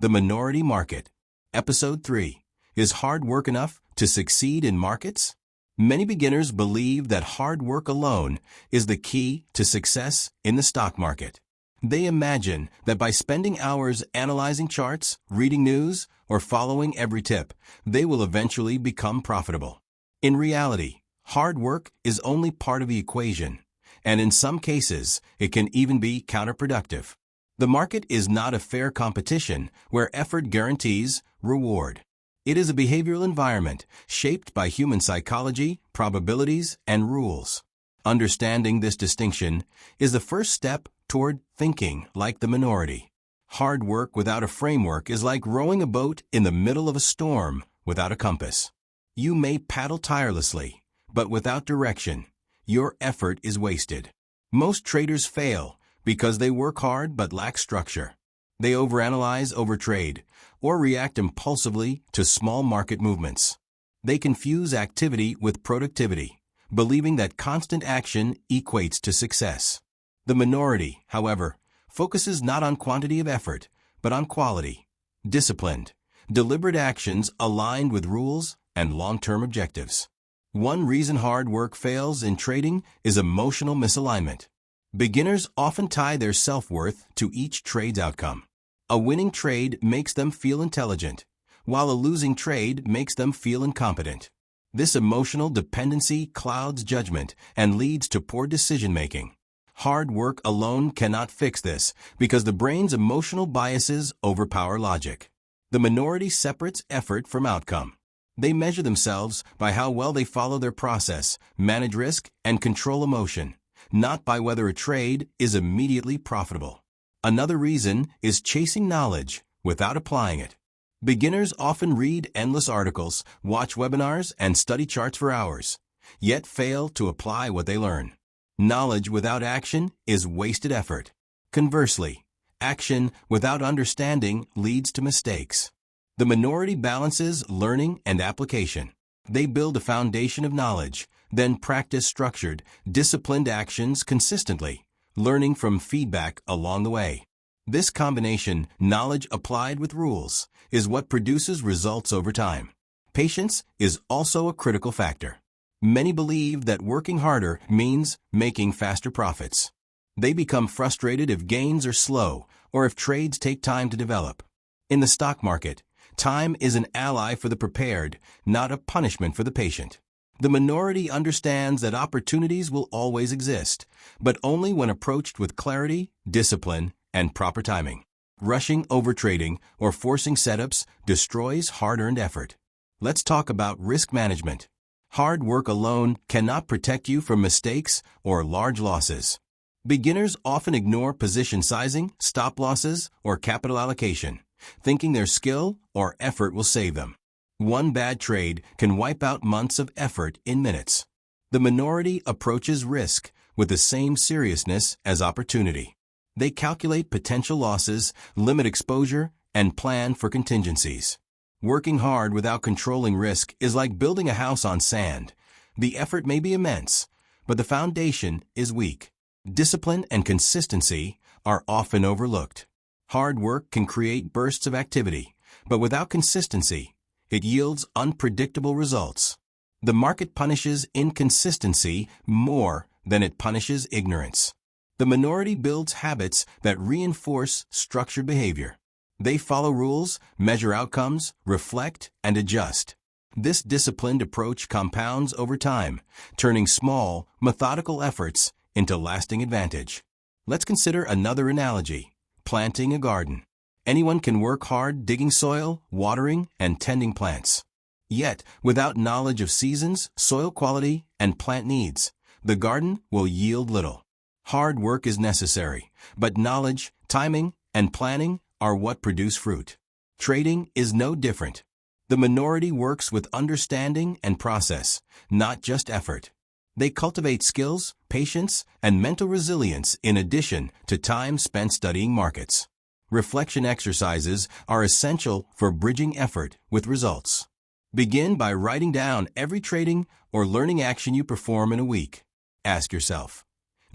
The Minority Market. Episode 3. Is hard work enough to succeed in markets? Many beginners believe that hard work alone is the key to success in the stock market. They imagine that by spending hours analyzing charts, reading news, or following every tip, they will eventually become profitable. In reality, hard work is only part of the equation, and in some cases, it can even be counterproductive. The market is not a fair competition where effort guarantees reward. It is a behavioral environment shaped by human psychology, probabilities, and rules. Understanding this distinction is the first step toward thinking like the minority. Hard work without a framework is like rowing a boat in the middle of a storm without a compass. You may paddle tirelessly, but without direction, your effort is wasted. Most traders fail because they work hard but lack structure. They overanalyze, overtrade, or react impulsively to small market movements. They confuse activity with productivity, believing that constant action equates to success. The minority, however, focuses not on quantity of effort, but on quality. Disciplined, deliberate actions aligned with rules and long-term objectives. One reason hard work fails in trading is emotional misalignment. Beginners often tie their self-worth to each trade's outcome. A winning trade makes them feel intelligent, while a losing trade makes them feel incompetent. This emotional dependency clouds judgment and leads to poor decision-making. Hard work alone cannot fix this because the brain's emotional biases overpower logic. The minority separates effort from outcome. They measure themselves by how well they follow their process, manage risk, and control emotion, not by whether a trade is immediately profitable. Another reason is chasing knowledge without applying it. Beginners often read endless articles, watch webinars, and study charts for hours, yet fail to apply what they learn. Knowledge without action is wasted effort. Conversely, action without understanding leads to mistakes. The minority balances learning and application. They build a foundation of knowledge, then practice structured, disciplined actions consistently, learning from feedback along the way. This combination, knowledge applied with rules, is what produces results over time. Patience is also a critical factor. Many believe that working harder means making faster profits. They become frustrated if gains are slow or if trades take time to develop. In the stock market, time is an ally for the prepared, not a punishment for the patient. The minority understands that opportunities will always exist, but only when approached with clarity, discipline, and proper timing. Rushing, overtrading, or forcing setups destroys hard-earned effort. Let's talk about risk management. Hard work alone cannot protect you from mistakes or large losses. Beginners often ignore position sizing, stop losses, or capital allocation, thinking their skill or effort will save them. One bad trade can wipe out months of effort in minutes. The minority approaches risk with the same seriousness as opportunity. They calculate potential losses, limit exposure, and plan for contingencies. Working hard without controlling risk is like building a house on sand. The effort may be immense, but the foundation is weak. Discipline and consistency are often overlooked. Hard work can create bursts of activity, but without consistency, it yields unpredictable results. The market punishes inconsistency more than it punishes ignorance. The minority builds habits that reinforce structured behavior. They follow rules, measure outcomes, reflect, and adjust. This disciplined approach compounds over time, turning small, methodical efforts into lasting advantage. Let's consider another analogy: planting a garden. Anyone can work hard digging soil, watering, and tending plants. Yet, without knowledge of seasons, soil quality, and plant needs, the garden will yield little. Hard work is necessary, but knowledge, timing, and planning are what produce fruit. Trading is no different. The minority works with understanding and process, not just effort. They cultivate skills, patience, and mental resilience in addition to time spent studying markets. Reflection exercises are essential for bridging effort with results. Begin by writing down every trading or learning action you perform in a week. Ask yourself,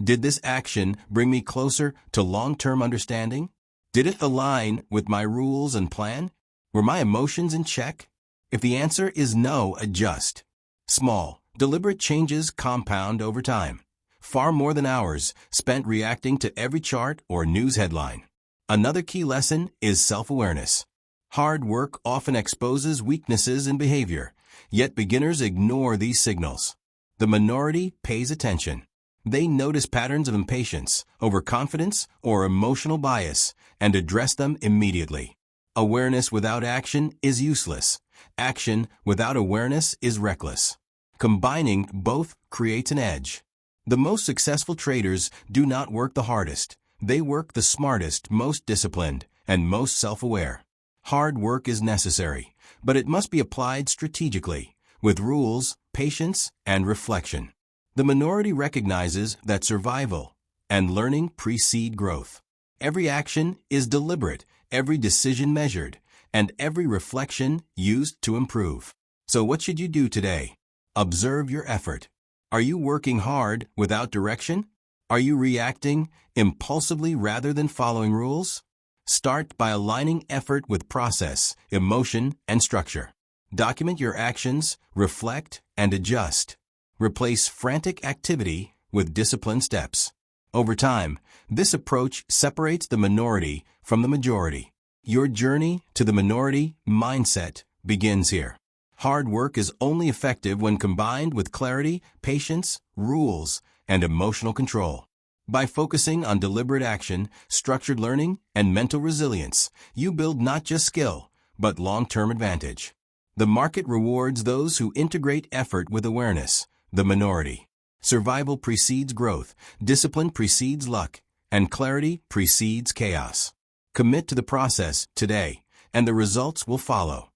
did this action bring me closer to long-term understanding? Did it align with my rules and plan? Were my emotions in check? If the answer is no, adjust. Small, deliberate changes compound over time, far more than hours spent reacting to every chart or news headline. Another key lesson is self-awareness. Hard work often exposes weaknesses in behavior, yet beginners ignore these signals. The minority pays attention. They notice patterns of impatience, overconfidence, or emotional bias and address them immediately. Awareness without action is useless. Action without awareness is reckless. Combining both creates an edge. The most successful traders do not work the hardest. They work the smartest, most disciplined, and most self-aware. Hard work is necessary, but it must be applied strategically, with rules, patience, and reflection. The minority recognizes that survival and learning precede growth. Every action is deliberate, every decision measured, and every reflection used to improve. So what should you do today? Observe your effort. Are you working hard without direction? Are you reacting impulsively rather than following rules? Start by aligning effort with process, emotion, and structure. Document your actions, reflect, and adjust. Replace frantic activity with disciplined steps. Over time, this approach separates the minority from the majority. Your journey to the minority mindset begins here. Hard work is only effective when combined with clarity, patience, rules, and emotional control. By focusing on deliberate action, structured learning, and mental resilience, you build not just skill, but long-term advantage. The market rewards those who integrate effort with awareness, the minority. Survival precedes growth, discipline precedes luck, and clarity precedes chaos. Commit to the process today, and the results will follow.